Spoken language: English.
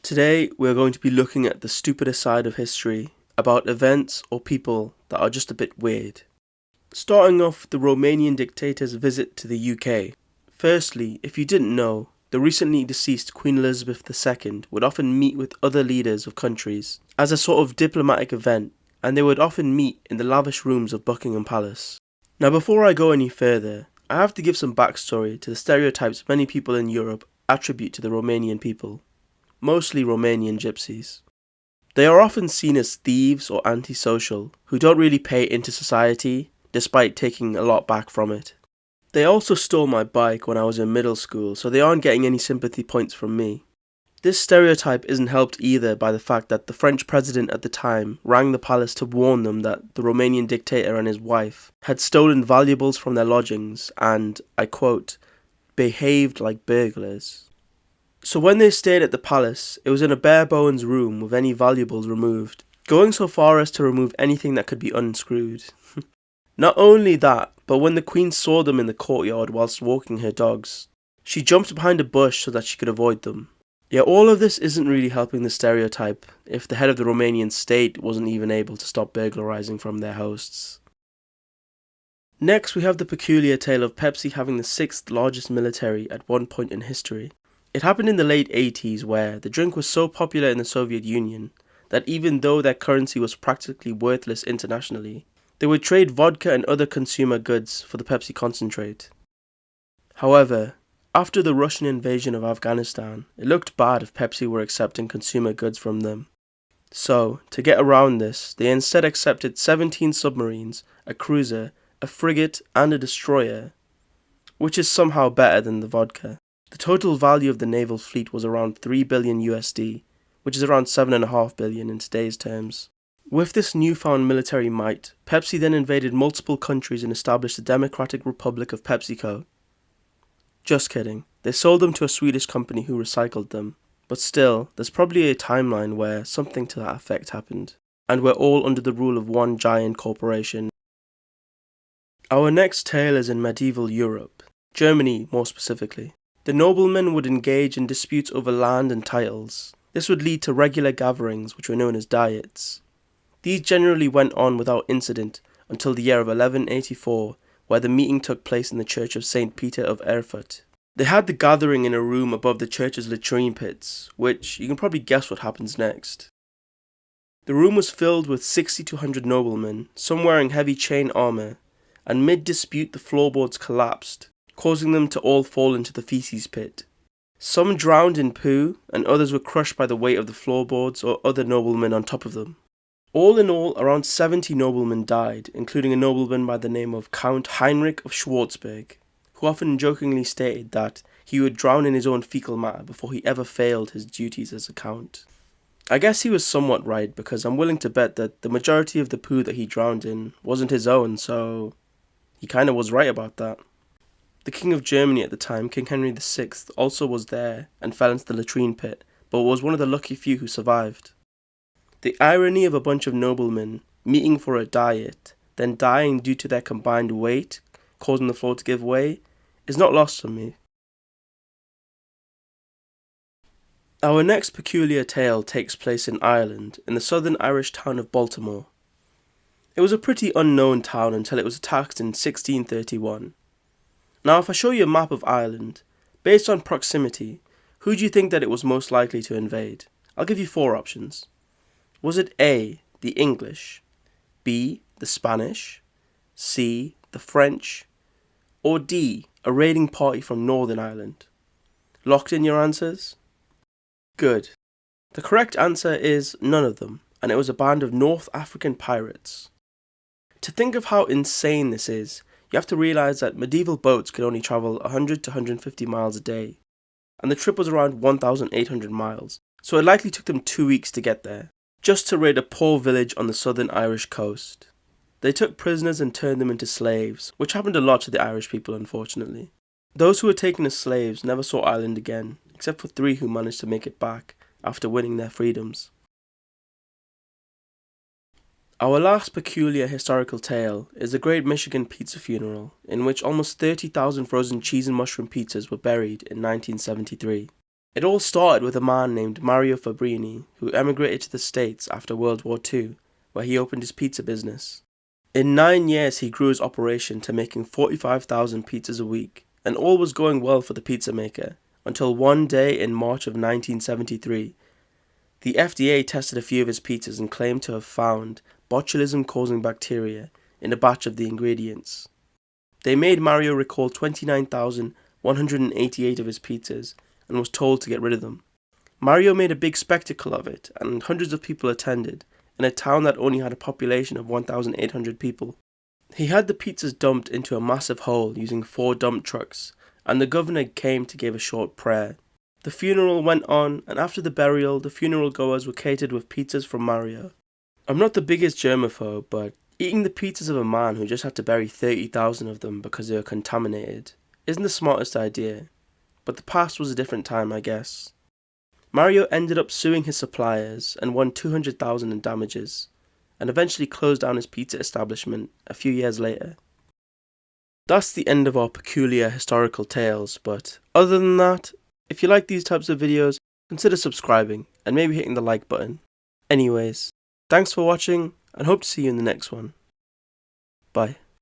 Today, we're going to be looking at the stupidest side of history, about events or people that are just a bit weird. Starting off, the Romanian dictator's visit to the UK. Firstly, if you didn't know, the recently deceased Queen Elizabeth II would often meet with other leaders of countries as a sort of diplomatic event, and they would often meet in the lavish rooms of Buckingham Palace. Now, before I go any further, I have to give some backstory to the stereotypes many people in Europe attribute to the Romanian people, mostly Romanian gypsies. They are often seen as thieves or antisocial, who don't really pay into society, despite taking a lot back from it. They also stole my bike when I was in middle school, so they aren't getting any sympathy points from me. This stereotype isn't helped either by the fact that the French president at the time rang the palace to warn them that the Romanian dictator and his wife had stolen valuables from their lodgings and, I quote, behaved like burglars. So when they stayed at the palace, it was in a bare bones room with any valuables removed, going so far as to remove anything that could be unscrewed. Not only that, but when the Queen saw them in the courtyard whilst walking her dogs, she jumped behind a bush so that she could avoid them. Yet all of this isn't really helping the stereotype if the head of the Romanian state wasn't even able to stop burglarizing from their hosts. Next, we have the peculiar tale of Pepsi having the 6th largest military at one point in history. It happened in the late 80s where the drink was so popular in the Soviet Union that even though their currency was practically worthless internationally, they would trade vodka and other consumer goods for the Pepsi concentrate. However, after the Russian invasion of Afghanistan, it looked bad if Pepsi were accepting consumer goods from them. So, to get around this, they instead accepted 17 submarines, a cruiser, a frigate and a destroyer, which is somehow better than the vodka. The total value of the naval fleet was around 3 billion USD, which is around 7.5 billion in today's terms. With this newfound military might, Pepsi then invaded multiple countries and established the Democratic Republic of Pepsico. Just kidding, they sold them to a Swedish company who recycled them, but still, there's probably a timeline where something to that effect happened, and we're all under the rule of one giant corporation. Our next tale is in medieval Europe, Germany more specifically. The noblemen would engage in disputes over land and titles. This would lead to regular gatherings, which were known as diets. These generally went on without incident until the year of 1184, where the meeting took place in the church of St. Peter of Erfurt. They had the gathering in a room above the church's latrine pits, which you can probably guess what happens next. The room was filled with 60 to 100 noblemen, some wearing heavy chain armour, and mid-dispute the floorboards collapsed, causing them to all fall into the feces pit. Some drowned in poo, and others were crushed by the weight of the floorboards or other noblemen on top of them. All in all, around 70 noblemen died, including a nobleman by the name of Count Heinrich of Swarchzburg, who often jokingly stated that he would drown in his own fecal matter before he ever failed his duties as a count. I guess he was somewhat right, because I'm willing to bet that the majority of the poo that he drowned in wasn't his own, so he kinda was right about that. The King of Germany at the time, King Henry VI, also was there and fell into the latrine pit, but was one of the lucky few who survived. The irony of a bunch of noblemen meeting for a diet, then dying due to their combined weight, causing the floor to give way, is not lost on me. Our next peculiar tale takes place in Ireland, in the southern Irish town of Baltimore. It was a pretty unknown town until it was attacked in 1631. Now, if I show you a map of Ireland, based on proximity, who do you think that it was most likely to invade? I'll give you 4 options. Was it A, the English, B, the Spanish, C, the French, or D, a raiding party from Northern Ireland? Locked in your answers? Good. The correct answer is none of them, and it was a band of North African pirates. To think of how insane this is, you have to realise that medieval boats could only travel 100 to 150 miles a day, and the trip was around 1,800 miles, so it likely took them 2 weeks to get there, just to raid a poor village on the southern Irish coast. They took prisoners and turned them into slaves, which happened a lot to the Irish people, unfortunately. Those who were taken as slaves never saw Ireland again, except for 3 who managed to make it back after winning their freedoms. Our last peculiar historical tale is the Great Michigan Pizza Funeral, in which almost 30,000 frozen cheese and mushroom pizzas were buried in 1973. It all started with a man named Mario Fabrini who emigrated to the States after World War II, where he opened his pizza business. In 9 years he grew his operation to making 45,000 pizzas a week, and all was going well for the pizza maker, until one day in March of 1973, the FDA tested a few of his pizzas and claimed to have found botulism-causing bacteria in a batch of the ingredients. They made Mario recall 29,188 of his pizzas and was told to get rid of them. Mario made a big spectacle of it, and hundreds of people attended, in a town that only had a population of 1,800 people. He had the pizzas dumped into a massive hole using 4 dump trucks, and the governor came to give a short prayer. The funeral went on, and after the burial, the funeral goers were catered with pizzas from Mario. I'm not the biggest germaphobe, but eating the pizzas of a man who just had to bury 30,000 of them because they were contaminated isn't the smartest idea. But the past was a different time, I guess. Mario ended up suing his suppliers and won $200,000 in damages, and eventually closed down his pizza establishment a few years later. That's the end of our peculiar historical tales, but other than that, if you like these types of videos, consider subscribing and maybe hitting the like button. Anyways, thanks for watching and hope to see you in the next one. Bye.